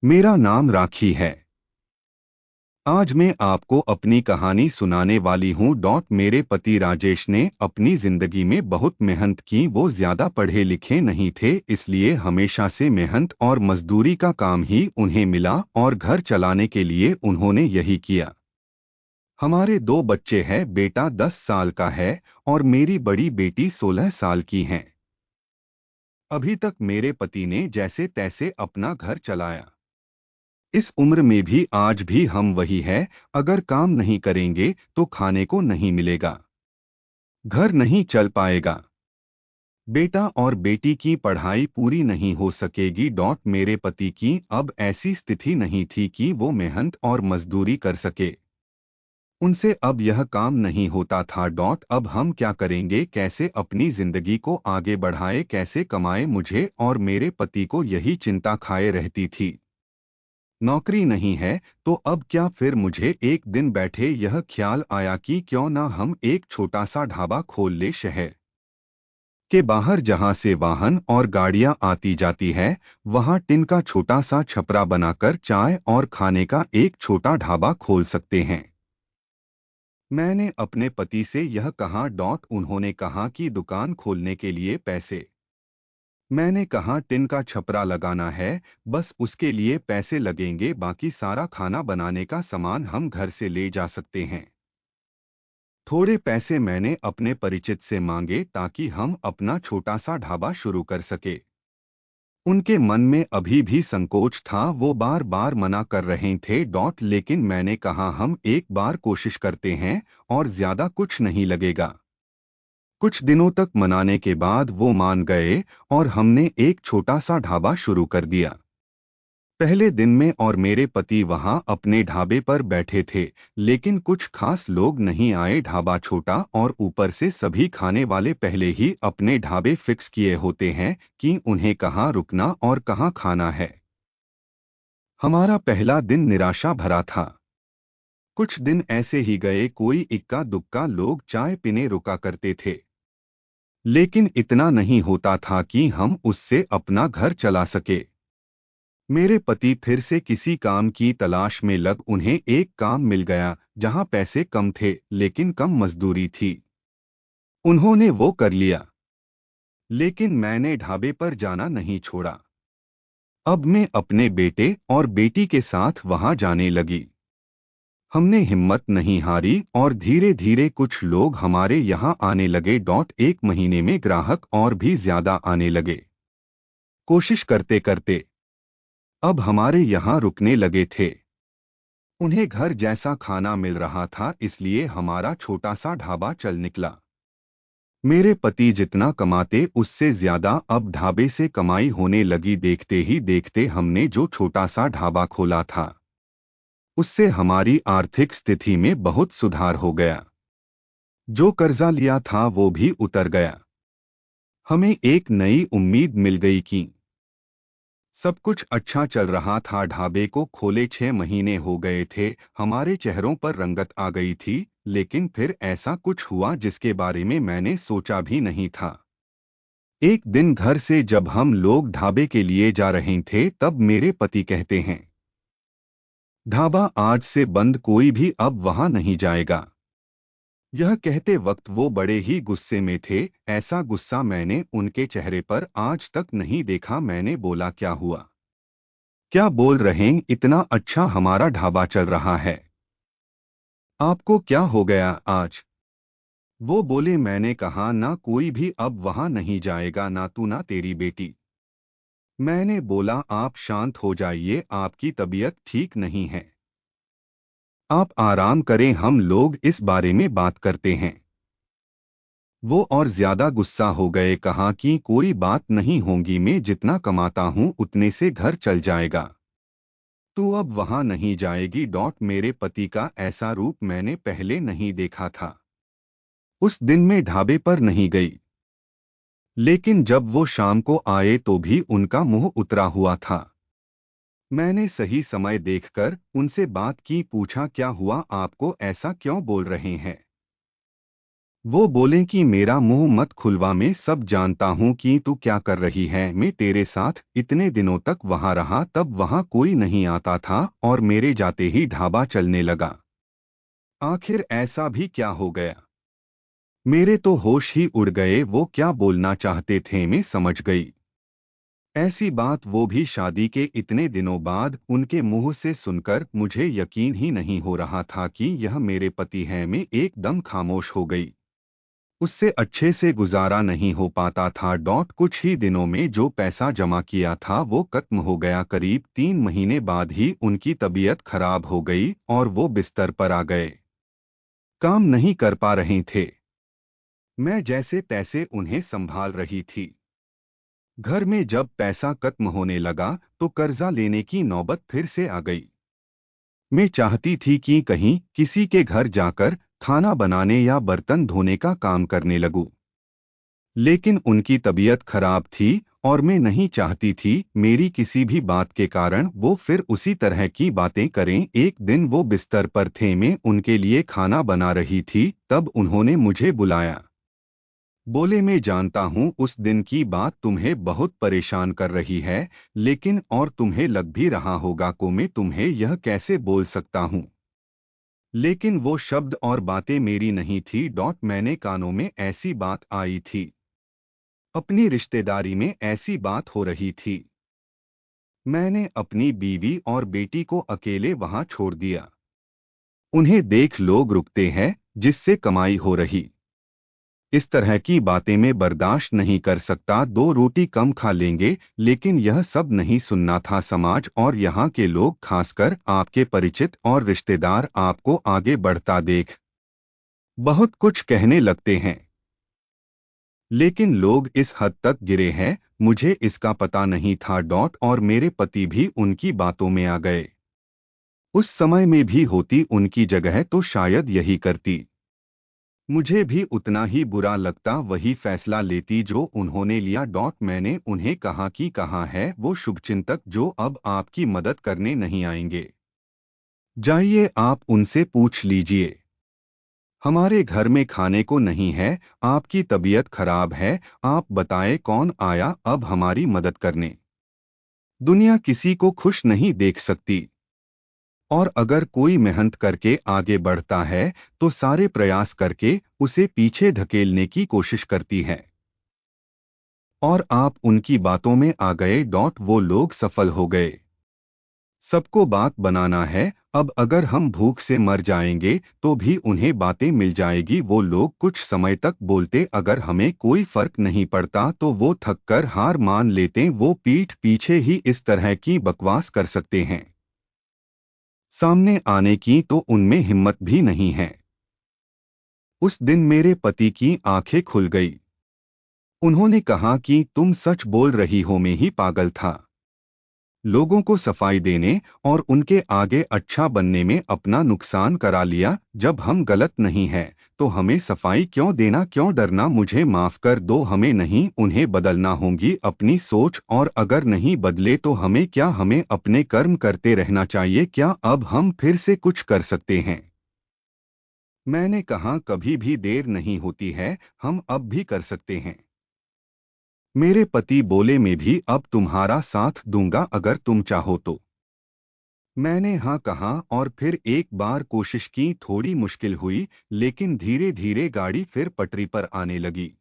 मेरा नाम राखी है। आज मैं आपको अपनी कहानी सुनाने वाली हूँ। मेरे पति राजेश ने अपनी जिंदगी में बहुत मेहनत की। वो ज्यादा पढ़े लिखे नहीं थे, इसलिए हमेशा से मेहनत और मजदूरी का काम ही उन्हें मिला और घर चलाने के लिए उन्होंने यही किया। हमारे दो बच्चे हैं। बेटा 10 साल का है और मेरी बड़ी बेटी 16 साल की है। अभी तक मेरे पति ने जैसे तैसे अपना घर चलाया। इस उम्र में भी आज भी हम वही है। अगर काम नहीं करेंगे तो खाने को नहीं मिलेगा, घर नहीं चल पाएगा। बेटा और बेटी की पढ़ाई पूरी नहीं हो सकेगी। मेरे पति की अब ऐसी स्थिति नहीं थी कि वो मेहनत और मजदूरी कर सके। उनसे अब यह काम नहीं होता था। अब हम क्या करेंगे, कैसे अपनी जिंदगी को आगे बढ़ाए, कैसे कमाए। मुझे और मेरे पति को यही चिंता खाए रहती थी। नौकरी नहीं है तो अब क्या। फिर मुझे एक दिन बैठे यह ख्याल आया कि क्यों ना हम एक छोटा सा ढाबा खोल ले। शहर के बाहर जहां से वाहन और गाड़ियां आती जाती है, वहां टिन का छोटा सा छपरा बनाकर चाय और खाने का एक छोटा ढाबा खोल सकते हैं। मैंने अपने पति से यह कहा। उन्होंने कहा कि दुकान खोलने के लिए पैसे। मैंने कहा टिन का छपरा लगाना है, बस उसके लिए पैसे लगेंगे, बाकी सारा खाना बनाने का सामान हम घर से ले जा सकते हैं। थोड़े पैसे मैंने अपने परिचित से मांगे ताकि हम अपना छोटा सा ढाबा शुरू कर सके। उनके मन में अभी भी संकोच था, वो बार बार मना कर रहे थे। लेकिन मैंने कहा हम एक बार कोशिश करते हैं और ज्यादा कुछ नहीं लगेगा। कुछ दिनों तक मनाने के बाद वो मान गए और हमने एक छोटा सा ढाबा शुरू कर दिया। पहले दिन में और मेरे पति वहां अपने ढाबे पर बैठे थे, लेकिन कुछ खास लोग नहीं आए। ढाबा छोटा और ऊपर से सभी खाने वाले पहले ही अपने ढाबे फिक्स किए होते हैं कि उन्हें कहाँ रुकना और कहाँ खाना है। हमारा पहला दिन निराशा भरा था। कुछ दिन ऐसे ही गए, कोई इक्का दुक्का लोग चाय पीने रुका करते थे, लेकिन इतना नहीं होता था कि हम उससे अपना घर चला सके। मेरे पति फिर से किसी काम की तलाश में लग। उन्हें एक काम मिल गया जहां पैसे कम थे लेकिन कम मजदूरी थी। उन्होंने वो कर लिया, लेकिन मैंने ढाबे पर जाना नहीं छोड़ा। अब मैं अपने बेटे और बेटी के साथ वहां जाने लगी। हमने हिम्मत नहीं हारी और धीरे धीरे कुछ लोग हमारे यहाँ आने लगे। 1 महीने में ग्राहक और भी ज्यादा आने लगे। कोशिश करते करते अब हमारे यहाँ रुकने लगे थे। उन्हें घर जैसा खाना मिल रहा था, इसलिए हमारा छोटा सा ढाबा चल निकला। मेरे पति जितना कमाते उससे ज्यादा अब ढाबे से कमाई होने लगी। देखते ही देखते हमने जो छोटा सा ढाबा खोला था, उससे हमारी आर्थिक स्थिति में बहुत सुधार हो गया। जो कर्जा लिया था वो भी उतर गया। हमें एक नई उम्मीद मिल गई कि सब कुछ अच्छा चल रहा था। ढाबे को खोले 6 महीने हो गए थे। हमारे चेहरों पर रंगत आ गई थी, लेकिन फिर ऐसा कुछ हुआ जिसके बारे में मैंने सोचा भी नहीं था। एक दिन घर से जब हम लोग ढाबे के लिए जा रहे थे, तब मेरे पति कहते हैं, ढाबा आज से बंद, कोई भी अब वहां नहीं जाएगा। यह कहते वक्त वो बड़े ही गुस्से में थे। ऐसा गुस्सा मैंने उनके चेहरे पर आज तक नहीं देखा। मैंने बोला क्या हुआ, क्या बोल रहे हैं, इतना अच्छा हमारा ढाबा चल रहा है, आपको क्या हो गया आज। वो बोले, मैंने कहा ना कोई भी अब वहां नहीं जाएगा, ना तू ना तेरी बेटी। मैंने बोला आप शांत हो जाइए, आपकी तबीयत ठीक नहीं है, आप आराम करें, हम लोग इस बारे में बात करते हैं। वो और ज्यादा गुस्सा हो गए, कहा कि कोई बात नहीं होगी, मैं जितना कमाता हूं उतने से घर चल जाएगा, तू अब वहां नहीं जाएगी। मेरे पति का ऐसा रूप मैंने पहले नहीं देखा था। उस दिन मैं ढाबे पर नहीं गई, लेकिन जब वो शाम को आए तो भी उनका मुंह उतरा हुआ था। मैंने सही समय देखकर उनसे बात की, पूछा क्या हुआ, आपको ऐसा क्यों बोल रहे हैं। वो बोले कि मेरा मुंह मत खुलवा, मैं सब जानता हूं कि तू क्या कर रही है। मैं तेरे साथ इतने दिनों तक वहां रहा, तब वहां कोई नहीं आता था और मेरे जाते ही ढाबा चलने लगा। आखिर ऐसा भी क्या हो गया? मेरे तो होश ही उड़ गए। वो क्या बोलना चाहते थे मैं समझ गई। ऐसी बात वो भी शादी के इतने दिनों बाद उनके मुंह से सुनकर मुझे यकीन ही नहीं हो रहा था कि यह मेरे पति हैं। मैं एकदम खामोश हो गई। उससे अच्छे से गुजारा नहीं हो पाता था। कुछ ही दिनों में जो पैसा जमा किया था वो खत्म हो गया। करीब 3 महीने बाद ही उनकी तबीयत खराब हो गई और वो बिस्तर पर आ गए। काम नहीं कर पा रहे थे। मैं जैसे तैसे उन्हें संभाल रही थी। घर में जब पैसा खत्म होने लगा तो कर्जा लेने की नौबत फिर से आ गई। मैं चाहती थी कि कहीं किसी के घर जाकर खाना बनाने या बर्तन धोने का काम करने लगूं। लेकिन उनकी तबीयत खराब थी और मैं नहीं चाहती थी मेरी किसी भी बात के कारण वो फिर उसी तरह की बातें करें। एक दिन वो बिस्तर पर थे, मैं उनके लिए खाना बना रही थी, तब उन्होंने मुझे बुलाया। बोले, मैं जानता हूं उस दिन की बात तुम्हें बहुत परेशान कर रही है, लेकिन और तुम्हें लग भी रहा होगा को मैं तुम्हें यह कैसे बोल सकता हूं। लेकिन वो शब्द और बातें मेरी नहीं थी। मैंने कानों में ऐसी बात आई थी, अपनी रिश्तेदारी में ऐसी बात हो रही थी। मैंने अपनी बीवी और बेटी को अकेले वहां छोड़ दिया। उन्हें देख लोग रुकते हैं जिससे कमाई हो रही। इस तरह की बातें मैं बर्दाश्त नहीं कर सकता। 2 रोटी कम खा लेंगे, लेकिन यह सब नहीं सुनना था। समाज और यहाँ के लोग, खासकर आपके परिचित और रिश्तेदार, आपको आगे बढ़ता देख बहुत कुछ कहने लगते हैं। लेकिन लोग इस हद तक गिरे हैं, मुझे इसका पता नहीं था। और मेरे पति भी उनकी बातों में आ गए। उस समय में भी होती उनकी जगह तो शायद यही करती। मुझे भी उतना ही बुरा लगता, वही फैसला लेती जो उन्होंने लिया। मैंने उन्हें कहा कि कहाँ है वो शुभचिंतक जो अब आपकी मदद करने नहीं आएंगे। जाइए, आप उनसे पूछ लीजिए। हमारे घर में खाने को नहीं है, आपकी तबीयत खराब है। आप बताएं कौन आया अब हमारी मदद करने। दुनिया किसी को खुश नहीं देख सकती। और अगर कोई मेहनत करके आगे बढ़ता है तो सारे प्रयास करके उसे पीछे धकेलने की कोशिश करती है। और आप उनकी बातों में आ गए। वो लोग सफल हो गए। सबको बात बनाना है। अब अगर हम भूख से मर जाएंगे तो भी उन्हें बातें मिल जाएगी। वो लोग कुछ समय तक बोलते, अगर हमें कोई फर्क नहीं पड़ता तो वो थककर हार मान लेते। वो पीठ पीछे ही इस तरह की बकवास कर सकते हैं, सामने आने की तो उनमें हिम्मत भी नहीं है। उस दिन मेरे पति की आंखें खुल गई। उन्होंने कहा कि तुम सच बोल रही हो, मैं ही पागल था। लोगों को सफाई देने और उनके आगे अच्छा बनने में अपना नुकसान करा लिया। जब हम गलत नहीं हैं तो हमें सफाई क्यों देना, क्यों डरना। मुझे माफ कर दो, हमें नहीं उन्हें बदलना होगी अपनी सोच। और अगर नहीं बदले तो हमें क्या, हमें अपने कर्म करते रहना चाहिए। क्या अब हम फिर से कुछ कर सकते हैं? मैंने कहा, कभी भी देर नहीं होती है, हम अब भी कर सकते हैं। मेरे पति बोले, मैं भी अब तुम्हारा साथ दूंगा अगर तुम चाहो तो। मैंने हाँ कहा और फिर एक बार कोशिश की। थोड़ी मुश्किल हुई, लेकिन धीरे धीरे गाड़ी फिर पटरी पर आने लगी।